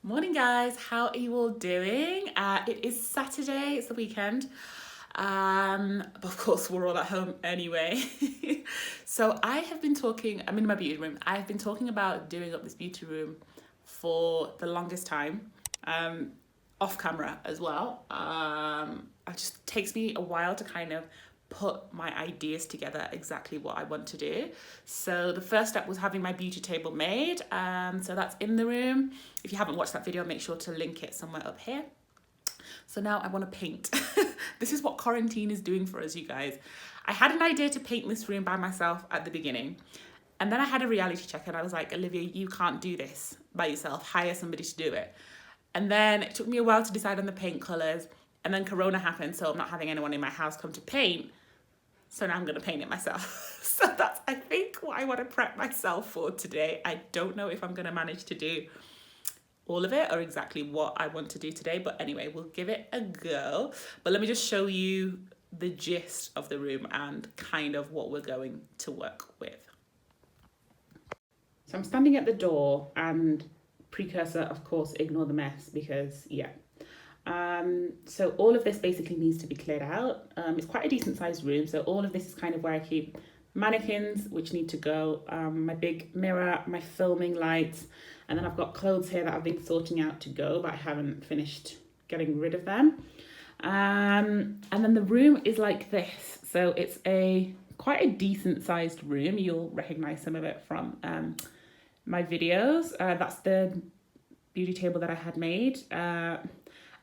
Morning guys, how are you all doing? It is Saturday, it's the weekend. But of course we're all at home anyway. So I'm in my beauty room. I've been talking about doing up this beauty room for the longest time, off camera as well. It just takes me a while to kind of put my ideas together exactly what I want to do. So the first step was having my beauty table made. So that's in the room. If you haven't watched that video, make sure to link it somewhere up here. So now I want to paint. This is what quarantine is doing for us, you guys. I had an idea to paint this room by myself at the beginning. And then I had a reality check and I was like, Olivia, you can't do this by yourself. Hire somebody to do it. And then it took me a while to decide on the paint colours. And then Corona happened, so I'm not having anyone in my house come to paint. So now I'm going to paint it myself. So that's, I think, what I want to prep myself for today. I don't know if I'm going to manage to do all of it or exactly what I want to do today. But anyway, we'll give it a go. But let me just show you the gist of the room and kind of what we're going to work with. So I'm standing at the door and precursor, of course, ignore the mess because, yeah. So all of this basically needs to be cleared out. It's quite a decent sized room. So all of this is kind of where I keep mannequins, which need to go, my big mirror, my filming lights, and then I've got clothes here that I've been sorting out to go, but I haven't finished getting rid of them. And then the room is like this. So it's quite a decent sized room. You'll recognize some of it from my videos. That's the beauty table that I had made.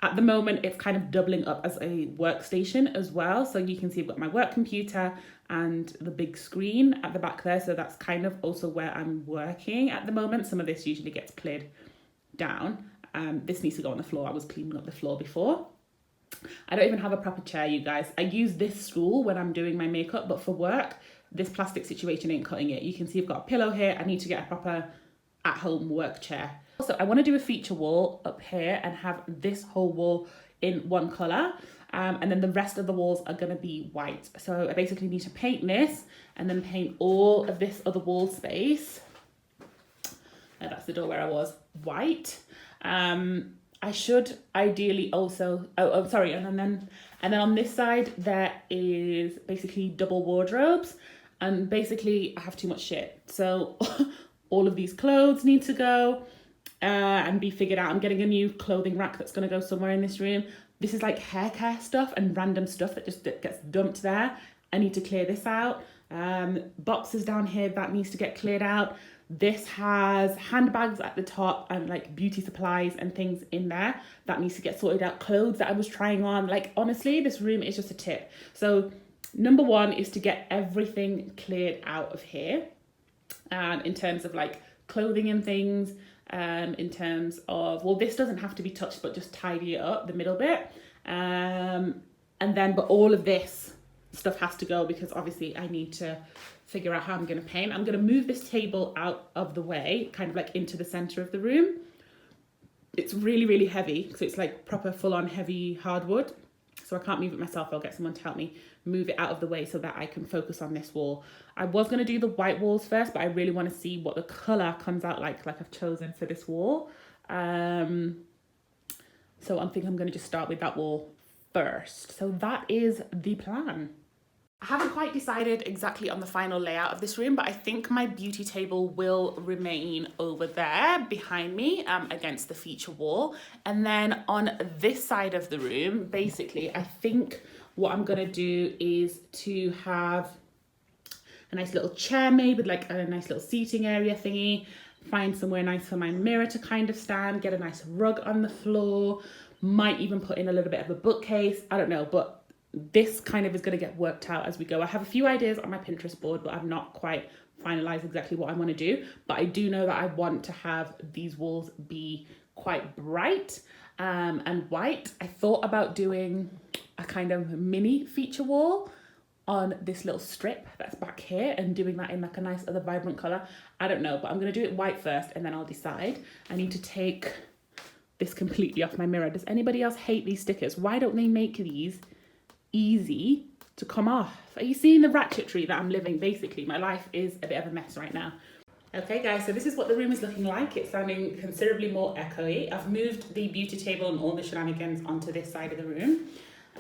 At the moment, it's kind of doubling up as a workstation as well. So you can see I've got my work computer and the big screen at the back there. So that's kind of also where I'm working at the moment. Some of this usually gets cleared down. This needs to go on the floor. I was cleaning up the floor before. I don't even have a proper chair, you guys. I use this stool when I'm doing my makeup, but for work, this plastic situation ain't cutting it. You can see I've got a pillow here. I need to get a proper at-home work chair. Also, I want to do a feature wall up here and have this whole wall in one colour. And then the rest of the walls are going to be white. So I basically need to paint this and then paint all of this other wall space. And that's the door where I was, white. I should ideally also, sorry. And then on this side, there is basically double wardrobes. And basically I have too much shit. So all of these clothes need to go. And be figured out. I'm getting a new clothing rack that's going to go somewhere in this room. This is like hair care stuff and random stuff that just gets dumped there. I need to clear this out. Boxes down here, that needs to get cleared out. This has handbags at the top and like beauty supplies and things in there. That needs to get sorted out. Clothes that I was trying on. Like, honestly, this room is just a tip. So number one is to get everything cleared out of here. In terms of like clothing and things. In terms of, well, this doesn't have to be touched, but just tidy it up, the middle bit. But all of this stuff has to go because obviously I need to figure out how I'm going to paint. I'm going to move this table out of the way, kind of like into the center of the room. It's really, really heavy. So it's like proper full-on heavy hardwood. So I can't move it myself. I'll get someone to help me move it out of the way so that I can focus on this wall. I was going to do the white walls first, but I really want to see what the colour comes out like I've chosen for this wall. So I think I'm going to just start with that wall first. So that is the plan. I haven't quite decided exactly on the final layout of this room, but I think my beauty table will remain over there behind me against the feature wall. And then on this side of the room, basically, I think what I'm going to do is to have a nice little chair made with like a nice little seating area thingy, find somewhere nice for my mirror to kind of stand, get a nice rug on the floor, might even put in a little bit of a bookcase, I don't know, but this kind of is going to get worked out as we go. I have a few ideas on my Pinterest board, but I've not quite finalized exactly what I want to do. But I do know that I want to have these walls be quite bright and white. I thought about doing a kind of mini feature wall on this little strip that's back here and doing that in like a nice other vibrant color. I don't know, but I'm going to do it white first and then I'll decide. I need to take this completely off my mirror. Does anybody else hate these stickers? Why don't they make these easy to come off? Are you seeing the ratchetry that I'm living? Basically, my life is a bit of a mess right now. Okay guys, so this is what the room is looking like. It's sounding considerably more echoey. I've moved the beauty table and all the shenanigans onto this side of the room.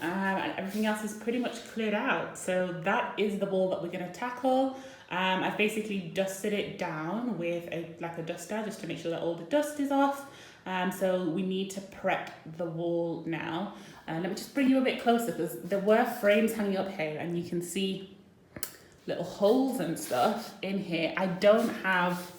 And everything else is pretty much cleared out. So that is the wall that we're going to tackle. I've basically dusted it down with a duster just to make sure that all the dust is off. So we need to prep the wall now. Let me just bring you a bit closer because there were frames hanging up here and you can see little holes and stuff in here. I don't have,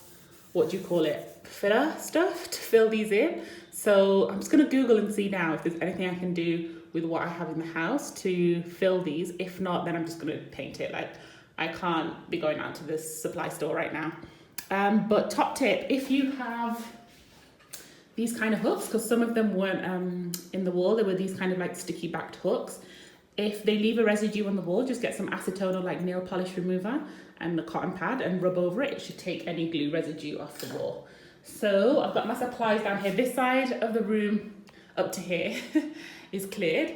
what do you call it, filler stuff to fill these in. So I'm just gonna Google and see now if there's anything I can do with what I have in the house to fill these. If not, then I'm just gonna paint it. Like, I can't be going out to this supply store right now. But top tip, if you have these kind of hooks, because some of them weren't in the wall, they were these kind of like sticky backed hooks. If they leave a residue on the wall, just get some acetone or like nail polish remover and a cotton pad and rub over it. It should take any glue residue off the wall. So I've got my supplies down here. This side of the room up to here is cleared.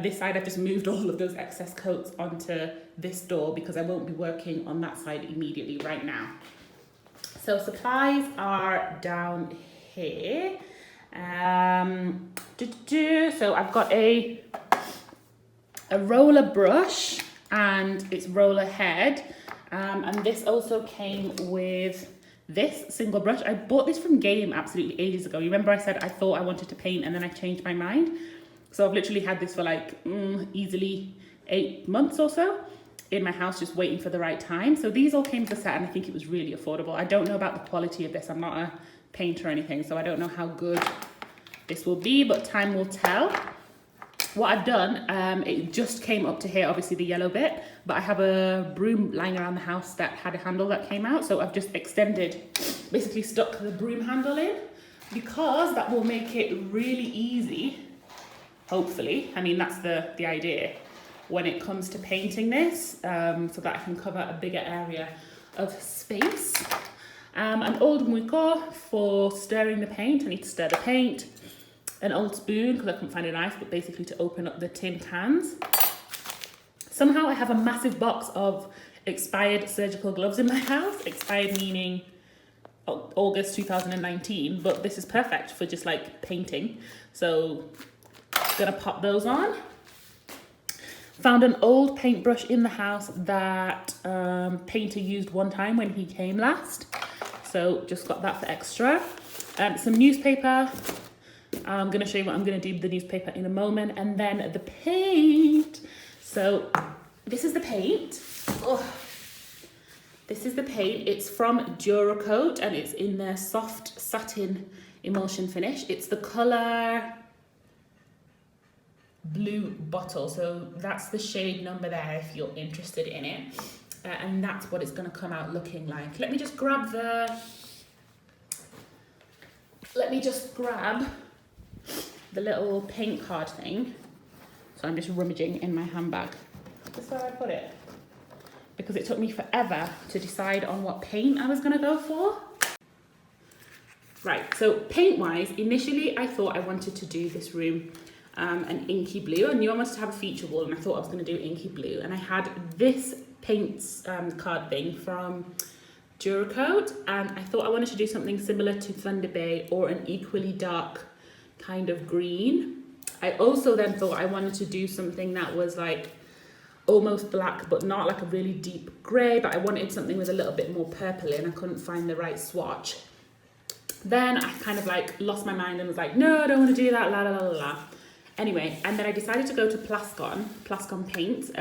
This side I've just moved all of those excess coats onto this door because I won't be working on that side immediately right now. So supplies are down here. So I've got a roller brush and its roller head, and this also came with this single brush. I bought this from Game absolutely ages ago. You remember I said I thought I wanted to paint and then I changed my mind? So I've literally had this for like easily 8 months or so in my house, just waiting for the right time. So these all came to the set and I think it was really affordable. I don't know about the quality of this. I'm not a painter or anything, so I don't know how good this will be, but time will tell. What I've done, it just came up to here, obviously the yellow bit, but I have a broom lying around the house that had a handle that came out. So I've just extended, basically stuck the broom handle in, because that will make it really easy, hopefully. I mean, that's the idea when it comes to painting this, so that I can cover a bigger area of space. An old muiko for stirring the paint. I need to stir the paint. An old spoon, because I couldn't find a knife, but basically to open up the tin cans. Somehow I have a massive box of expired surgical gloves in my house. Expired meaning August 2019, but this is perfect for just like painting. So gonna pop those on. Found an old paintbrush in the house that painter used one time when he came last. So just got that for extra. Some newspaper. I'm going to show you what I'm going to do with the newspaper in a moment. And then the paint. So this is the paint. Oh, this is the paint. It's from Duracoat and it's in their soft satin emulsion finish. It's the colour Blue Bottle. So that's the shade number there if you're interested in it. And that's what it's going to come out looking like. Let me just grab the little paint card thing. So I'm just rummaging in my handbag. That's where I put it. Because it took me forever to decide on what paint I was gonna go for. Right, so paint-wise, initially I thought I wanted to do this room an inky blue. I knew I wanted to have a feature wall and I thought I was gonna do inky blue. And I had this paint card thing from Duracoat, and I thought I wanted to do something similar to Thunder Bay or an equally dark kind of green. I also then thought I wanted to do something that was like almost black but not like a really deep grey, but I wanted something with a little bit more purple in. I couldn't find the right swatch. Then I kind of like lost my mind and was like, no, I don't want to do that, la la la la. Anyway, and then I decided to go to Plascon Paint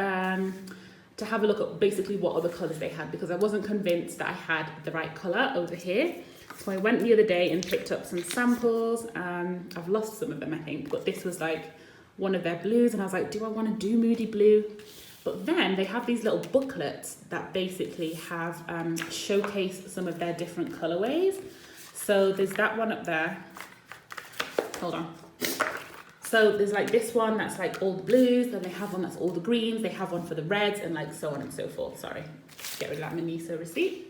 to have a look at basically what other colours they had, because I wasn't convinced that I had the right colour over here. So I went the other day and picked up some samples. I've lost some of them, I think, but this was like one of their blues, and I was like, do I want to do Moody Blue? But then they have these little booklets that basically have showcase some of their different colourways. So there's that one up there. Hold on. So there's like this one that's like all the blues, then they have one that's all the greens, they have one for the reds, and like so on and so forth. Sorry, get rid of that Manisa receipt.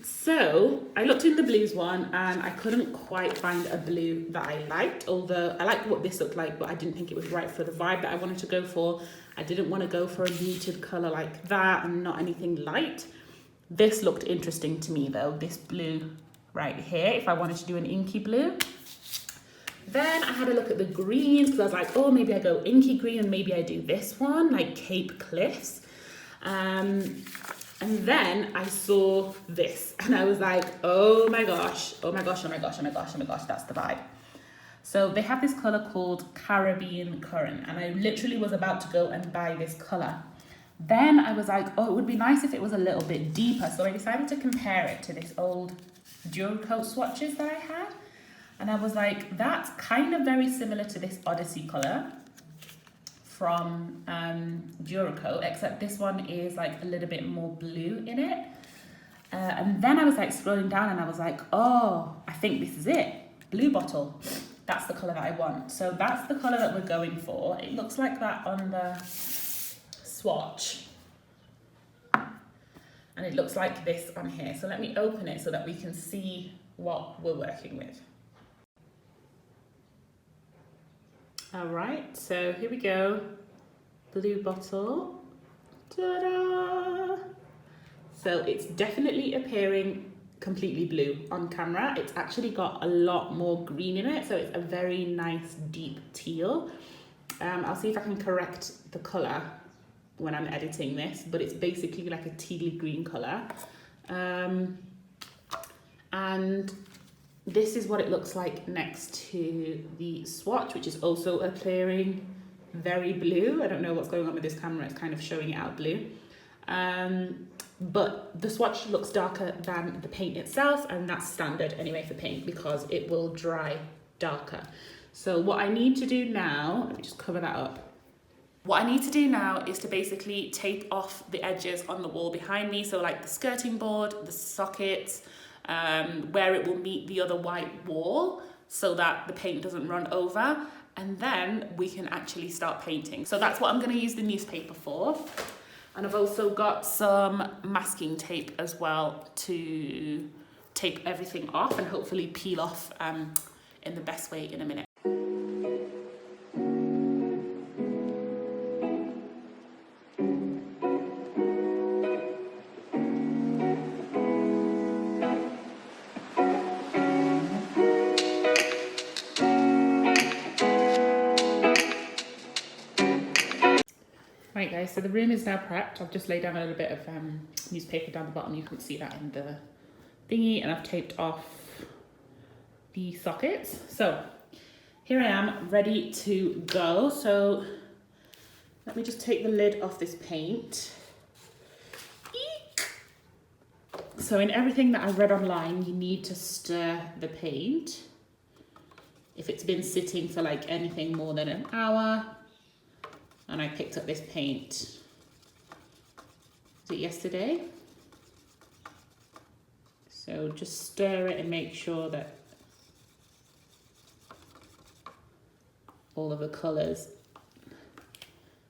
So I looked in the blues one and I couldn't quite find a blue that I liked, although I liked what this looked like, but I didn't think it was right for the vibe that I wanted to go for. I didn't want to go for a muted colour like that and not anything light. This looked interesting to me though, this blue right here, if I wanted to do an inky blue. Then I had a look at the greens because I was like, oh, maybe I go inky green and maybe I do this one, like Cape Cliffs. And then I saw this and I was like, oh my gosh, oh my gosh, oh my gosh, oh my gosh, oh my gosh, that's the vibe. So they have this color called Caribbean Current, and I literally was about to go and buy this color. Then I was like, oh, it would be nice if it was a little bit deeper. So I decided to compare it to this old Duracoat swatches that I had. And I was like, that's kind of very similar to this Odyssey color from Duracoat, except this one is like a little bit more blue in it. And then I was like scrolling down and I was like, oh, I think this is it. Blue bottle. That's the color that I want. So that's the color that we're going for. It looks like that on the swatch. And it looks like this on here. So let me open it so that we can see what we're working with. All right, so here we go. Blue bottle. Ta-da! So it's definitely appearing completely blue on camera. It's actually got a lot more green in it, so it's a very nice deep teal. I'll see if I can correct the color when I'm editing this, but it's basically like a tealy green color. And this is what it looks like next to the swatch, which is also appearing very blue. I don't know what's going on with this camera, it's kind of showing it out blue. But the swatch looks darker than the paint itself, and that's standard anyway for paint because it will dry darker. So what I need to do now, let me just cover that up. What I need to do now is to basically tape off the edges on the wall behind me. So like the skirting board, the sockets, where it will meet the other white wall so that the paint doesn't run over. And then we can actually start painting. So that's what I'm gonna use the newspaper for. And I've also got some masking tape as well to tape everything off and hopefully peel off in the best way in a minute. Right guys, so the room is now prepped. I've just laid down a little bit of newspaper down the bottom. You can see that in the thingy, and I've taped off the sockets. So here I am ready to go. So let me just take the lid off this paint. Eek! So in everything that I read online, you need to stir the paint. If it's been sitting for like anything more than an hour, and I picked up this paint, was it yesterday? So just stir it and make sure that all of the colours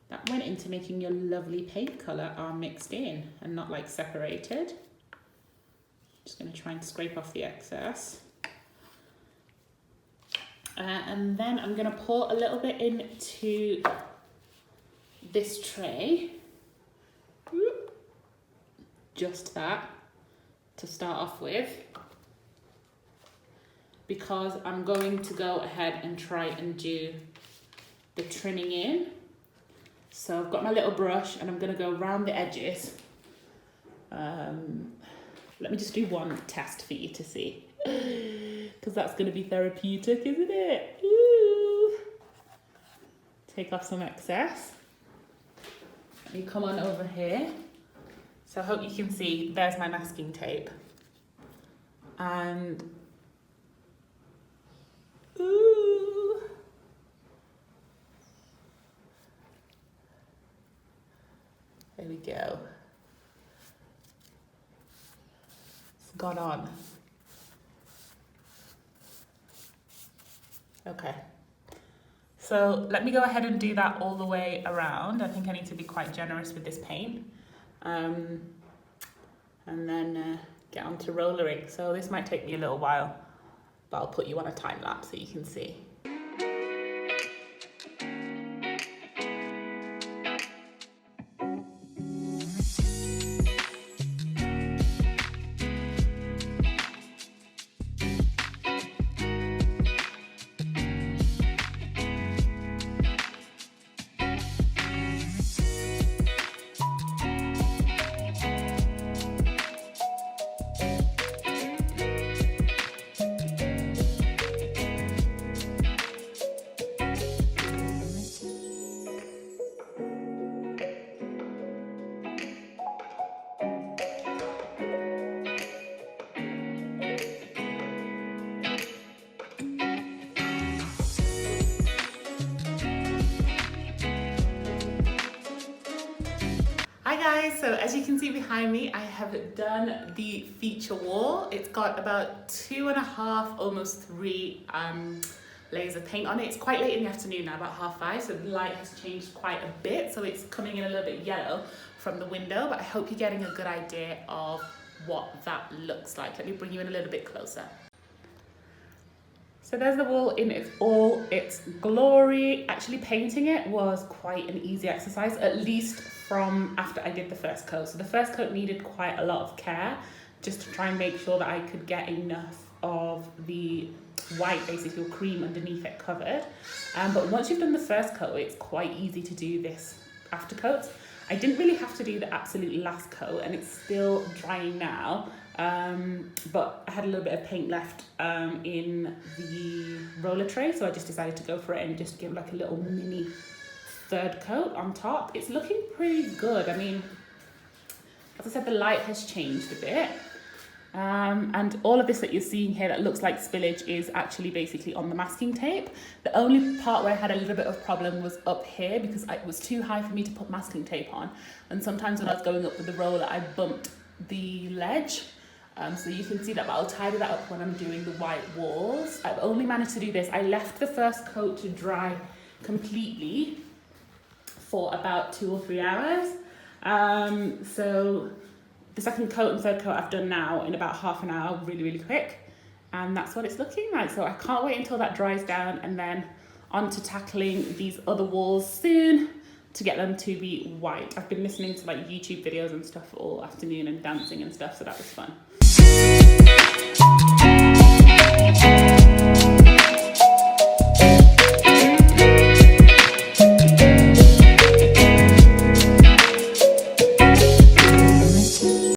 that went into making your lovely paint colour are mixed in and not like separated. Just going to try and scrape off the excess. And then I'm going to pour a little bit into this tray, just that to start off with, because I'm going to go ahead and try and do the trimming in. So I've got my little brush and I'm going to go around the edges. Let me just do one test for you to see, because that's going to be therapeutic, isn't it? Ooh. Take off some excess. Let me come on over here. So I hope you can see, there's my masking tape. And, ooh. There we go. It's gone on. Okay. So let me go ahead and do that all the way around. I think I need to be quite generous with this paint. And then get on to rollering. So this might take me a little while, but I'll put you on a time lapse so you can see. guys, so as you can see behind me, I have done the feature wall. It's got about 2.5, almost 3 layers of paint on it. It's quite late in the afternoon now, about 5:30, so the light has changed quite a bit, so it's coming in a little bit yellow from the window, but I hope you're getting a good idea of what that looks like. Let me bring you in a little bit closer. So there's the wall in all its glory. Actually painting it was quite an easy exercise, at least from after I did the first coat. So the first coat needed quite a lot of care, just to try and make sure that I could get enough of the white, basically, or cream underneath it covered. But once you've done the first coat, it's quite easy to do this after coat. I didn't really have to do the absolute last coat, and it's still drying now. But I had a little bit of paint left in the roller tray, so I just decided to go for it and just give like a little mini third coat on top. It's looking pretty good. I mean, as I said, the light has changed a bit. And all of this that you're seeing here that looks like spillage is actually basically on the masking tape. The only part where I had a little bit of problem was up here, because it was too high for me to put masking tape on. And sometimes when I was going up with the roller, I bumped the ledge. So you can see that, but I'll tidy that up when I'm doing the white walls. I've only managed to do this. I left the first coat to dry completely for about 2 or 3 hours. So the second coat and third coat I've done now in about half an hour, really, really quick. And that's what it's looking like. So I can't wait until that dries down, and then on to tackling these other walls soon to get them to be white. I've been listening to like YouTube videos and stuff all afternoon and dancing and stuff, so that was fun.